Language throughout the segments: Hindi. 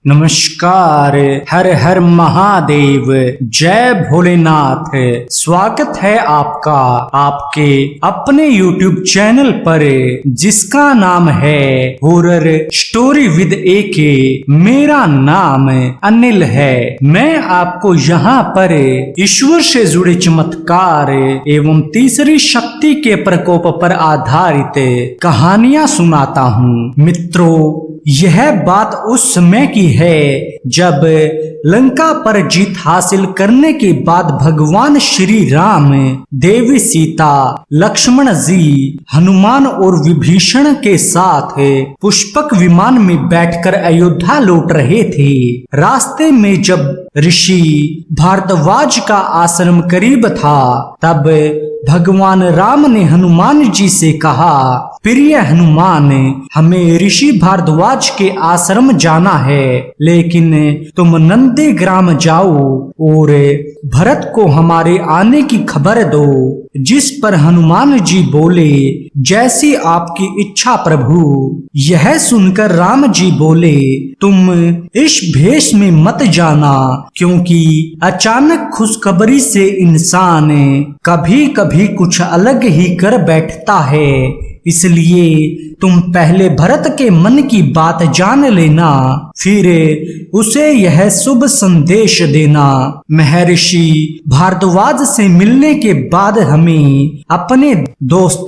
नमस्कार। हर हर महादेव, जय भोलेनाथ। स्वागत है आपका आपके अपने YouTube चैनल पर जिसका नाम है हॉरर स्टोरी विद एके। मेरा नाम अनिल है। मैं आपको यहाँ पर ईश्वर से जुड़े चमत्कार एवं तीसरी शक्ति के प्रकोप पर आधारित कहानियां सुनाता हूँ। मित्रों, यह बात उस समय की है जब लंका पर जीत हासिल करने के बाद भगवान श्री राम, देवी सीता, लक्ष्मण जी, हनुमान और विभीषण के साथ पुष्पक विमान में बैठकर अयोध्या लौट रहे थे। रास्ते में जब ऋषि भारद्वाज का आश्रम करीब था तब भगवान राम ने हनुमान जी से कहा, प्रिय हनुमान, हमें ऋषि भारद्वाज के आश्रम जाना है, लेकिन तुम नंदीग्राम जाओ और भरत को हमारे आने की खबर दो। जिस पर हनुमान जी बोले, जैसी आपकी इच्छा प्रभु। यह सुनकर राम जी बोले, तुम इस भेष में मत जाना, क्योंकि अचानक खुशखबरी से इंसान कभी कभी कुछ अलग ही कर बैठता है। इसलिए तुम पहले भरत के मन की बात जान लेना, फिर उसे यह शुभ संदेश देना। महर्षि भारद्वाज से मिलने के बाद हमें अपने दोस्त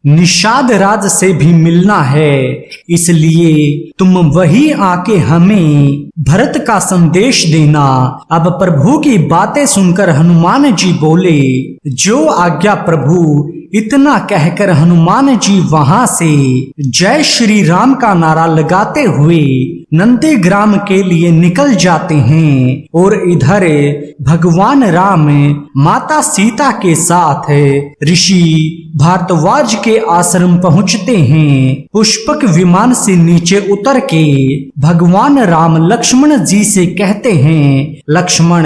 निषाद राज से भी मिलना है, इसलिए तुम वही आके हमें भरत का संदेश देना। अब प्रभु की बातें सुनकर हनुमान जी बोले, जो आज्ञा प्रभु। इतना कहकर हनुमान जी वहां से जय श्री राम का नारा लगाते हुए नंदीग्राम के लिए निकल जाते हैं और इधर भगवान राम माता सीता के साथ ऋषि भारद्वाज के आश्रम पहुंचते हैं। पुष्पक विमान से नीचे उतर के भगवान राम लक्ष्मण जी से कहते हैं, लक्ष्मण,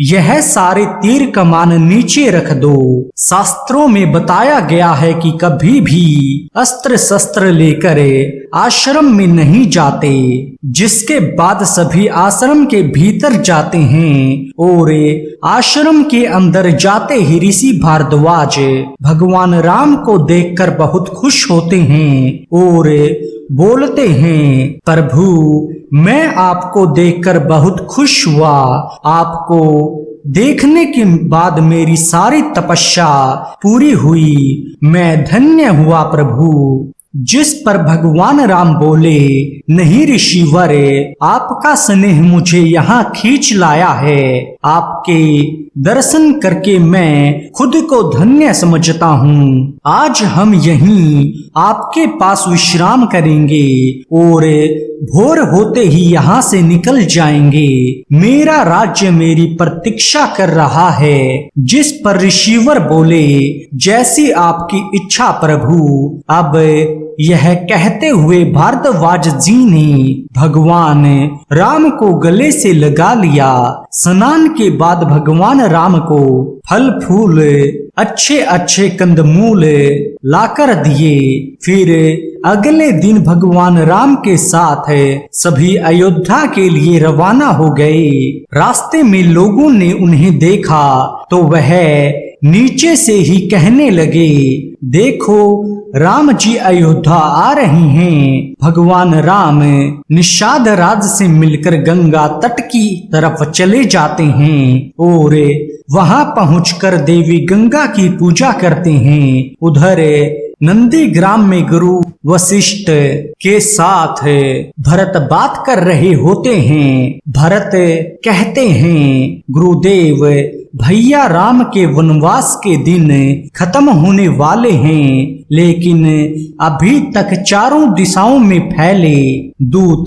यह सारे तीर कमान नीचे रख दो। शास्त्रों में बताया गया है कि कभी भी अस्त्र शस्त्र लेकर आश्रम में नहीं जाते। जिसके बाद सभी आश्रम के भीतर जाते हैं और आश्रम के अंदर जाते ही ऋषि भारद्वाज भगवान राम को देखकर बहुत खुश होते हैं और बोलते हैं, प्रभु, मैं आपको देखकर बहुत खुश हुआ। आपको देखने के बाद मेरी सारी तपस्या पूरी हुई। मैं धन्य हुआ प्रभु। जिस पर भगवान राम बोले, नहीं ऋषिवर, आपका स्नेह मुझे यहाँ खींच लाया है। आपके दर्शन करके मैं खुद को धन्य समझता हूँ। आज हम यहीं आपके पास विश्राम करेंगे और भोर होते ही यहाँ से निकल जाएंगे। मेरा राज्य मेरी प्रतीक्षा कर रहा है। जिस पर ऋषिवर बोले, जैसी आपकी इच्छा प्रभु। अब यह कहते हुए भारद्वाज जी ने भगवान राम को गले से लगा लिया। स्नान के बाद भगवान राम को फल फूल अच्छे अच्छे कंदमूल लाकर दिए। फिर अगले दिन भगवान राम के साथ सभी अयोध्या के लिए रवाना हो गए। रास्ते में लोगों ने उन्हें देखा तो वह नीचे से ही कहने लगे, देखो राम जी अयोध्या आ रहे हैं। भगवान राम निषाद राज से मिलकर गंगा तट की तरफ चले जाते हैं और वहां पहुंचकर देवी गंगा की पूजा करते हैं। उधर नंदीग्राम में गुरु वशिष्ठ के साथ भरत बात कर रहे होते हैं। भरत कहते हैं, गुरुदेव, भैया राम के वनवास के दिन खत्म होने वाले हैं, लेकिन अभी तक चारों दिशाओं में फैले दूत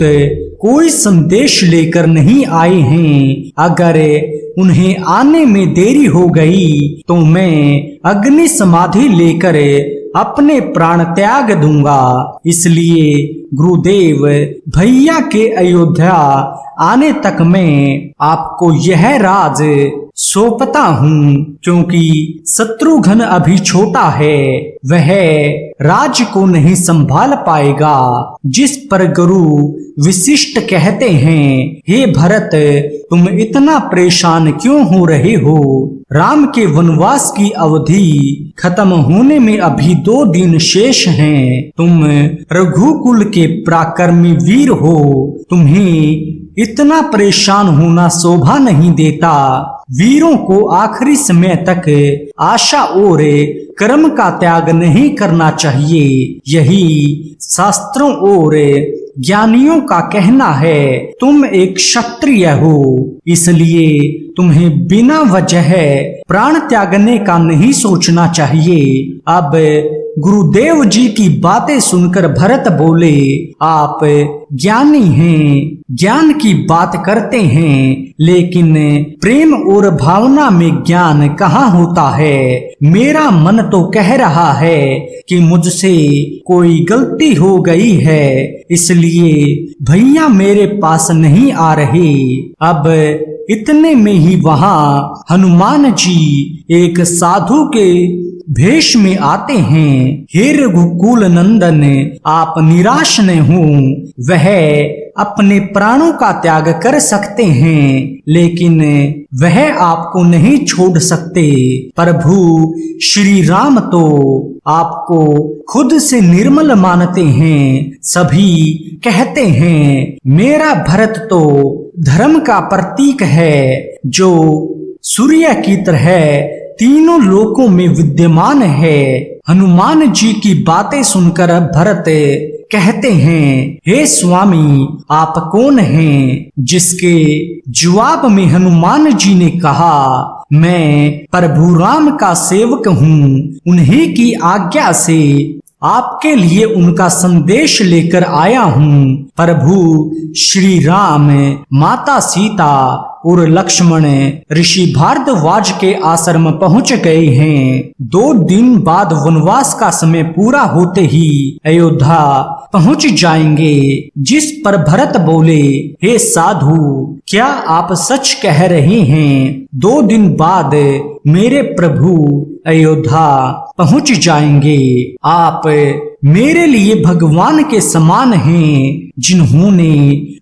कोई संदेश लेकर नहीं आए हैं। अगर उन्हें आने में देरी हो गई तो मैं अग्नि समाधि लेकर अपने प्राण त्याग दूंगा। इसलिए गुरुदेव, भैया के अयोध्या आने तक मैं आपको यह राज सौंपता हूँ, क्योंकि शत्रुघ्न अभी छोटा है, वह राज को नहीं संभाल पाएगा। जिस पर गुरु वशिष्ठ कहते हैं, हे भरत, तुम इतना परेशान क्यों हो रहे हो? राम के वनवास की अवधि खत्म होने में अभी 2 दिन शेष हैं। तुम रघुकुल के पराक्रमी वीर हो, तुम्हें इतना परेशान होना शोभा नहीं देता। वीरों को आखिरी समय तक आशा और कर्म का त्याग नहीं करना चाहिए, यही शास्त्रों और ज्ञानियों का कहना है। तुम एक क्षत्रिय हो, इसलिए तुम्हें बिना वजह प्राण त्यागने का नहीं सोचना चाहिए। अब गुरुदेव जी की बातें सुनकर भरत बोले, आप ज्ञानी हैं, ज्ञान की बात करते हैं, लेकिन प्रेम और भावना में ज्ञान कहाँ होता है? मेरा मन तो कह रहा है कि मुझसे कोई गलती हो गई है, इसलिए भैया मेरे पास नहीं आ रहे। अब इतने में ही वहां हनुमान जी एक साधु के भेष में आते हैं। हे रघुकुल नंदन, आप निराश न हो, वह अपने प्राणों का त्याग कर सकते हैं, लेकिन वह आपको नहीं छोड़ सकते। प्रभु श्री राम तो आपको खुद से निर्मल मानते हैं। सभी कहते हैं मेरा भरत तो धर्म का प्रतीक है, जो सूर्य की तरह तीनों लोकों में विद्यमान है। हनुमान जी की बातें सुनकर भरत कहते हैं, हे स्वामी, आप कौन हैं? जिसके जवाब में हनुमान जी ने कहा, मैं प्रभु राम का सेवक हूँ, उन्हीं की आज्ञा से आपके लिए उनका संदेश लेकर आया हूँ। प्रभु श्री राम, माता सीता और लक्ष्मण ऋषि भारद्वाज के आश्रम पहुंच गए हैं। 2 दिन बाद वनवास का समय पूरा होते ही अयोध्या पहुंच जाएंगे। जिस पर भरत बोले, हे साधु, क्या आप सच कह रहे हैं? 2 दिन बाद मेरे प्रभु अयोध्या पहुंच जाएंगे। आप मेरे लिए भगवान के समान हैं, जिन्होंने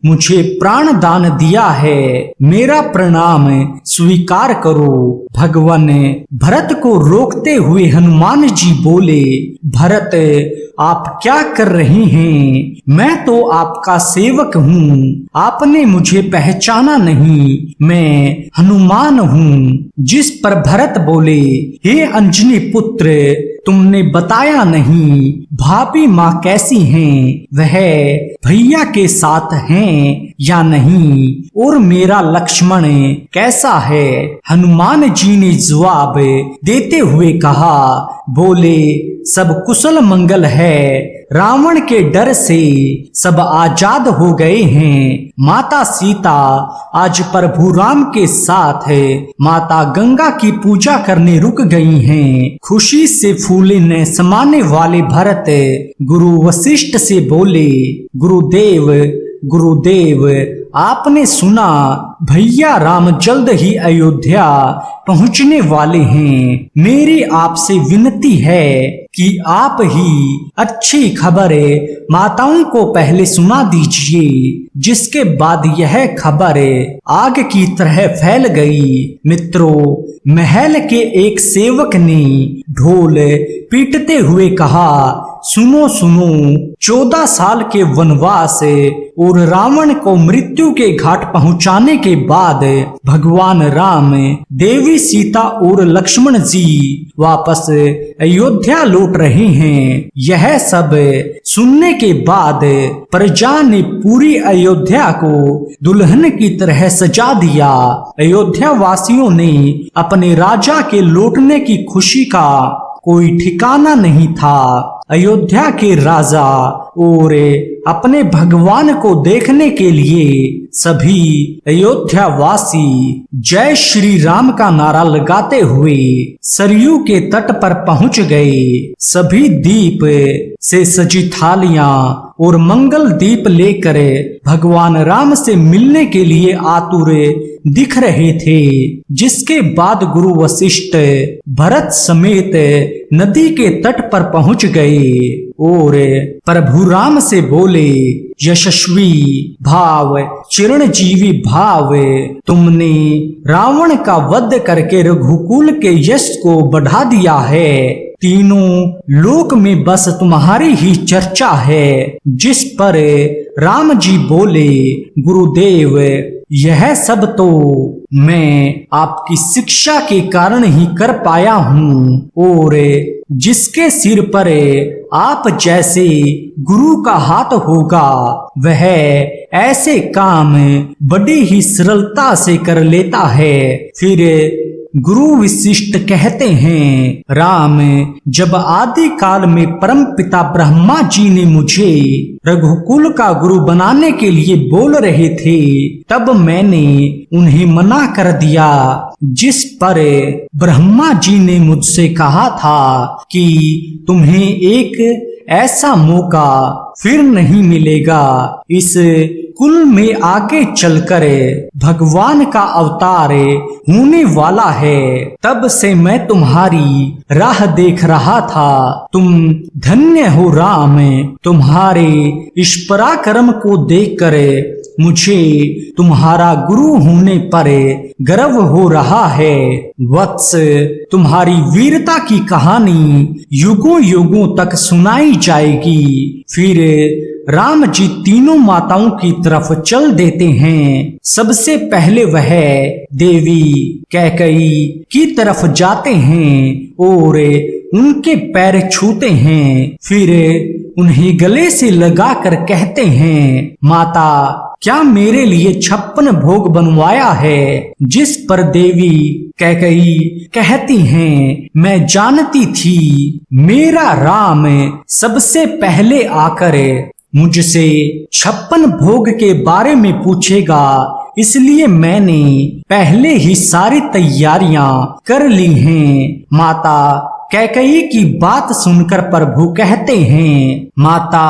मुझे प्राण दान दिया है। मेरा प्रणाम स्वीकार करो। भगवान भरत को रोकते हुए हनुमान जी बोले, भरत, आप क्या कर रहे हैं? मैं तो आपका सेवक हूँ, आपने मुझे पहचाना नहीं, मैं हनुमान हूँ। जिस पर भरत बोले, हे अंजनी पुत्र, तुमने बताया नहीं भाभी माँ कैसी हैं, वह भैया के साथ हैं या नहीं, और मेरा लक्ष्मण कैसा है? हनुमान जी ने जवाब देते हुए कहा, बोले, सब कुशल मंगल है, रावण के डर से सब आजाद हो गए हैं। माता सीता आज प्रभु राम के साथ माता गंगा की पूजा करने रुक गई हैं। खुशी से फूले न समाने वाले भरत गुरु वशिष्ठ से बोले, गुरुदेव, गुरुदेव, आपने सुना भैया राम जल्द ही अयोध्या पहुंचने वाले हैं। मेरी आपसे विनती है कि आप ही अच्छी खबर माताओं को पहले सुना दीजिए। जिसके बाद यह खबर आग की तरह फैल गई। मित्रों, महल के एक सेवक ने ढोल पीटते हुए कहा, सुनो सुनो, 14 साल के वनवास और रावण को मृत्यु के घाट पहुंचाने के बाद भगवान राम, देवी सीता और लक्ष्मण जी वापस अयोध्या लौट रहे हैं। यह सब सुनने के बाद प्रजा ने पूरी अयोध्या को दुल्हन की तरह सजा दिया। अयोध्या वासियों ने अपने राजा के लौटने की खुशी का कोई ठिकाना नहीं था। अयोध्या के राजा और अपने भगवान को देखने के लिए सभी अयोध्यावासी जय श्री राम का नारा लगाते हुए सरयू के तट पर पहुंच गए। सभी दीप से सजी थालियां और मंगल दीप लेकर भगवान राम से मिलने के लिए आतुर दिख रहे थे। जिसके बाद गुरु वशिष्ठ भरत समेत नदी के तट पर पहुंच गए और प्रभु राम से बोले, यशस्वी भाव, चिरंजीवी भाव, तुमने रावण का वध करके रघुकुल के यश को बढ़ा दिया है। तीनों लोक में बस तुम्हारी ही चर्चा है। जिस पर राम जी बोले, गुरुदेव यह सब तो मैं आपकी शिक्षा के कारण ही कर पाया हूँ और जिसके सिर पर आप जैसे गुरु का हाथ होगा वह ऐसे काम बड़ी ही सरलता से कर लेता है। फिर गुरु वशिष्ठ कहते हैं, राम, जब आदि काल में परम पिता ब्रह्मा जी ने मुझे रघुकुल का गुरु बनाने के लिए बोल रहे थे तब मैंने उन्हें मना कर दिया। जिस पर ब्रह्मा जी ने मुझसे कहा था कि तुम्हें एक ऐसा मौका फिर नहीं मिलेगा। इस कुल में आगे चलकर भगवान का अवतार होने वाला है। तब से मैं तुम्हारी राह देख रहा था। तुम धन्य हो राम, तुम्हारे इस पराक्रम को देखकर मुझे तुम्हारा गुरु होने पर गर्व हो रहा है। वत्स, तुम्हारी वीरता की कहानी युगों युगों तक सुनाई जाएगी। फिर राम जी तीनों माताओं की तरफ चल देते हैं। सबसे पहले वह देवी कैकेयी की तरफ जाते हैं और उनके पैर छूते हैं। फिर उन्हें गले से लगाकर कहते हैं, माता क्या मेरे लिए 56 भोग बनवाया है? जिस पर देवी कैकेयी कहती हैं, मैं जानती थी मेरा राम सबसे पहले आकर मुझसे 56 भोग के बारे में पूछेगा, इसलिए मैंने पहले ही सारी तैयारियां कर ली हैं। माता कैकेयी की बात सुनकर प्रभु कहते हैं, माता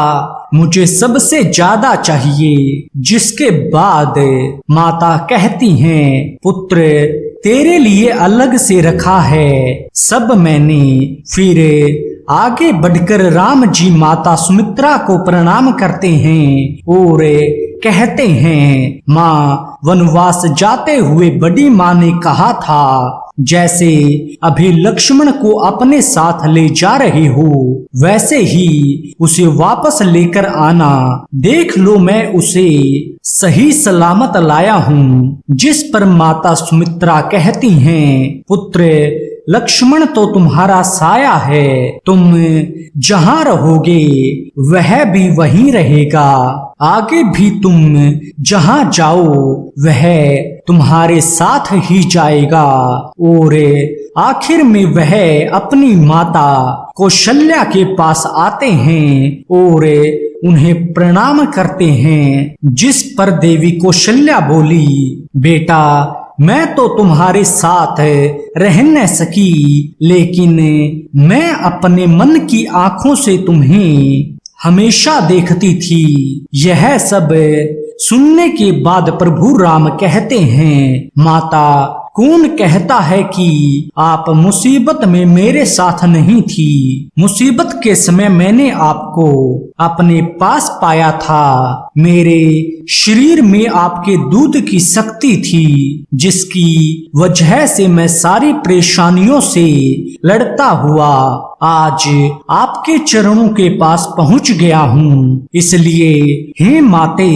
मुझे सबसे ज्यादा चाहिए। जिसके बाद माता कहती हैं, पुत्र तेरे लिए अलग से रखा है सब मैंने। फिर आगे बढ़कर राम जी माता सुमित्रा को प्रणाम करते हैं और कहते हैं, माँ वनवास जाते हुए बड़ी माँ ने कहा था जैसे अभी लक्ष्मण को अपने साथ ले जा रहे हो वैसे ही उसे वापस लेकर आना। देख लो मैं उसे सही सलामत लाया हूँ। जिस पर माता सुमित्रा कहती हैं, पुत्र लक्ष्मण तो तुम्हारा साया है, तुम जहाँ रहोगे वह भी वहीं रहेगा। आगे भी तुम जहाँ जाओ वह तुम्हारे साथ ही जाएगा। और आखिर में वह अपनी माता कौशल्या के पास आते हैं और उन्हें प्रणाम करते हैं। जिस पर देवी कौशल्या बोली, बेटा मैं तो तुम्हारे साथ रह न सकी, लेकिन मैं अपने मन की आंखों से तुम्हें हमेशा देखती थी। यह सब सुनने के बाद प्रभु राम कहते हैं, माता कौन कहता है कि आप मुसीबत में मेरे साथ नहीं थी? मुसीबत के समय मैंने आपको अपने पास पाया था। मेरे शरीर में आपके दूध की शक्ति थी, जिसकी वजह से मैं सारी परेशानियों से लड़ता हुआ आज आपके चरणों के पास पहुंच गया हूँ। इसलिए हे माते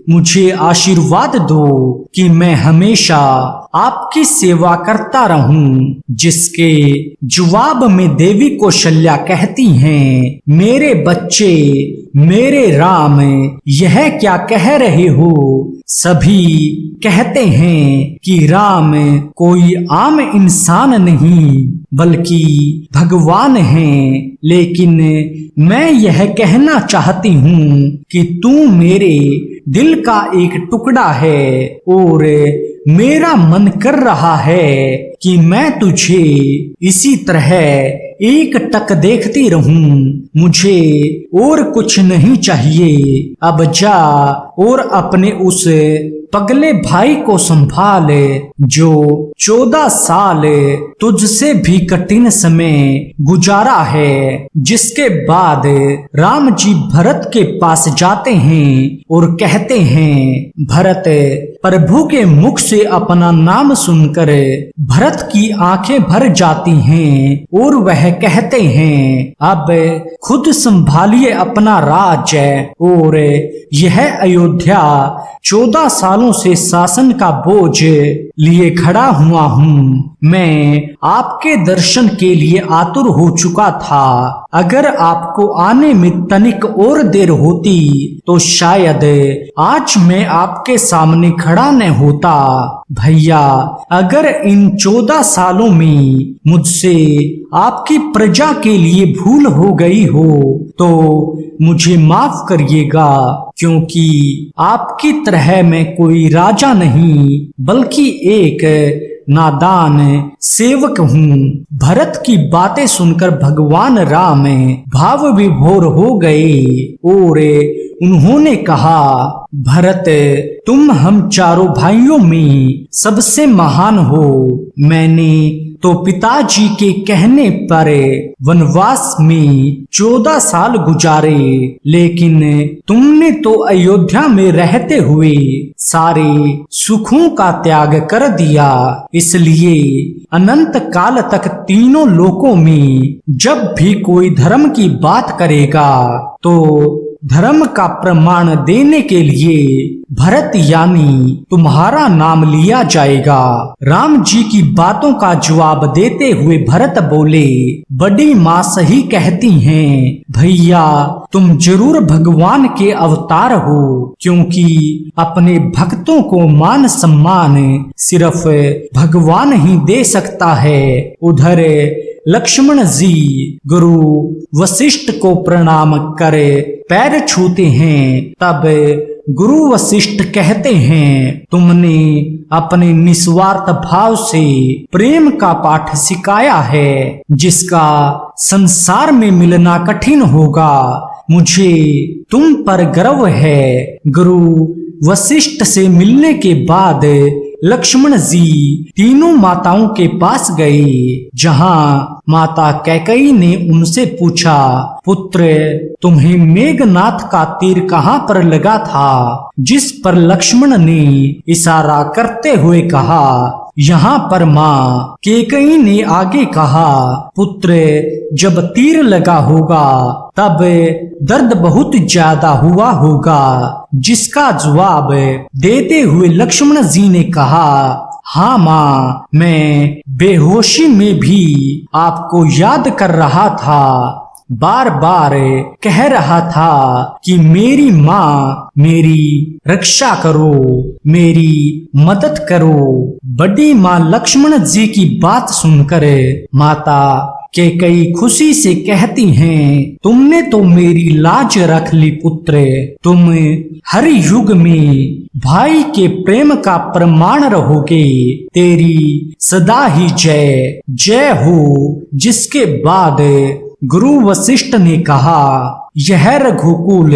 मुझे आशीर्वाद दो कि मैं हमेशा आपकी सेवा करता रहूं। जिसके जवाब में देवी कौशल्या कहती हैं, मेरे बच्चे मेरे राम, यह क्या कह रहे हो? सभी कहते हैं कि राम कोई आम इंसान नहीं बल्कि भगवान हैं, लेकिन मैं यह कहना चाहती हूँ कि तू मेरे दिल का एक टुकड़ा है और मेरा मन कर रहा है कि मैं तुझे इसी तरह एक टक देखती रहूं। मुझे और कुछ नहीं चाहिए। अब जा और अपने उस पगले भाई को संभाल जो 14 साल तुझसे भी कठिन समय गुजारा है। जिसके बाद राम जी भरत के पास जाते हैं और कहते हैं, भरत प्रभु के मुख से अपना नाम सुनकर भरत की आंखें भर जाती हैं और वह कहते हैं, अब खुद संभालिए अपना राज्य और यह अयोध्या 14 सालों से शासन का बोझ लिए खड़ा हुआ हूँ। मैं आपके दर्शन के लिए आतुर हो चुका था। अगर आपको आने में तनिक और देर होती तो शायद आज मैं आपके सामने खड़ा न होता। भैया, अगर इन 14 सालों में मुझसे आपकी प्रजा के लिए भूल हो गई हो तो मुझे माफ करिएगा, क्योंकि आपकी तरह मैं कोई राजा नहीं बल्कि एक नादान सेवक हूँ। भरत की बातें सुनकर भगवान राम भाव विभोर हो गए और उन्होंने कहा, भरत, तुम हम चारों भाइयों में सबसे महान हो। मैंने तो पिताजी के कहने पर वनवास में 14 साल गुजारे, लेकिन तुमने तो अयोध्या में रहते हुए सारे सुखों का त्याग कर दिया। इसलिए अनंत काल तक तीनों लोकों में जब भी कोई धर्म की बात करेगा तो धर्म का प्रमाण देने के लिए भरत यानी तुम्हारा नाम लिया जाएगा। राम जी की बातों का जवाब देते हुए भरत बोले, बड़ी माँ सही कहती हैं भैया, तुम जरूर भगवान के अवतार हो, क्योंकि अपने भक्तों को मान सम्मान सिर्फ भगवान ही दे सकता है। उधर लक्ष्मण जी गुरु वशिष्ठ को प्रणाम करे पैर छूते हैं। तब गुरु वशिष्ठ कहते हैं, तुमने अपने निस्वार्थ भाव से प्रेम का पाठ सिखाया है जिसका संसार में मिलना कठिन होगा। मुझे तुम पर गर्व है। गुरु वशिष्ठ से मिलने के बाद लक्ष्मण जी तीनों माताओं के पास गए, जहां माता कैकेयी ने उनसे पूछा, पुत्र, तुम्हें मेघनाथ का तीर कहाँ पर लगा था? जिस पर लक्ष्मण ने इशारा करते हुए कहा, यहाँ पर। माँ कैकेयी ने आगे कहा, पुत्र, जब तीर लगा होगा तब दर्द बहुत ज्यादा हुआ होगा। जिसका जवाब देते हुए लक्ष्मण जी ने कहा, हाँ माँ, मैं बेहोशी में भी आपको याद कर रहा था, बार बार कह रहा था कि मेरी माँ मेरी रक्षा करो, मेरी मदद करो। बड़ी माँ लक्ष्मण जी की बात सुनकर माता कैकेयी खुशी से कहती हैं, तुमने तो मेरी लाज रख ली पुत्र। तुम हर युग में भाई के प्रेम का प्रमाण रहोगे। तेरी सदा ही जय जय हो। जिसके बाद गुरु वशिष्ठ ने कहा, यह रघुकुल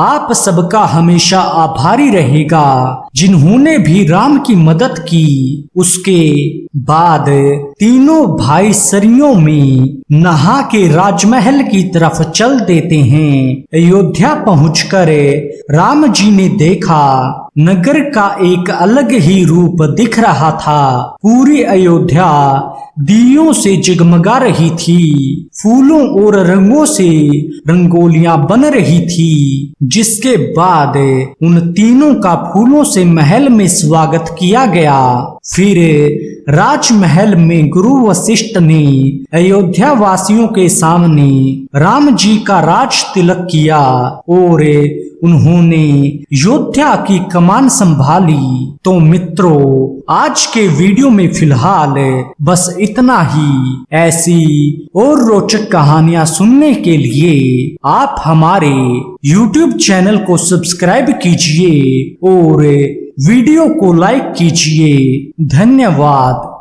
आप सबका हमेशा आभारी रहेगा, जिन्होंने भी राम की मदद की। उसके बाद तीनों भाई सरियों में नहा के राजमहल की तरफ चल देते हैं। अयोध्या पहुंचकर राम जी ने देखा, नगर का एक अलग ही रूप दिख रहा था। पूरी अयोध्या दियों से जगमगा रही थी, फूलों और रंगों से रंगोलियां बन रही थी। जिसके बाद उन तीनों का फूलों से महल में स्वागत किया गया। फिर राजमहल में गुरु वशिष्ठ ने अयोध्या वासियों के सामने राम जी का राज तिलक किया और उन्होंने योद्धा की कमान संभाली। तो मित्रों, आज के वीडियो में फिलहाल बस इतना ही। ऐसी और रोचक कहानियां सुनने के लिए आप हमारे YouTube चैनल को सब्सक्राइब कीजिए और वीडियो को लाइक कीजिए। धन्यवाद।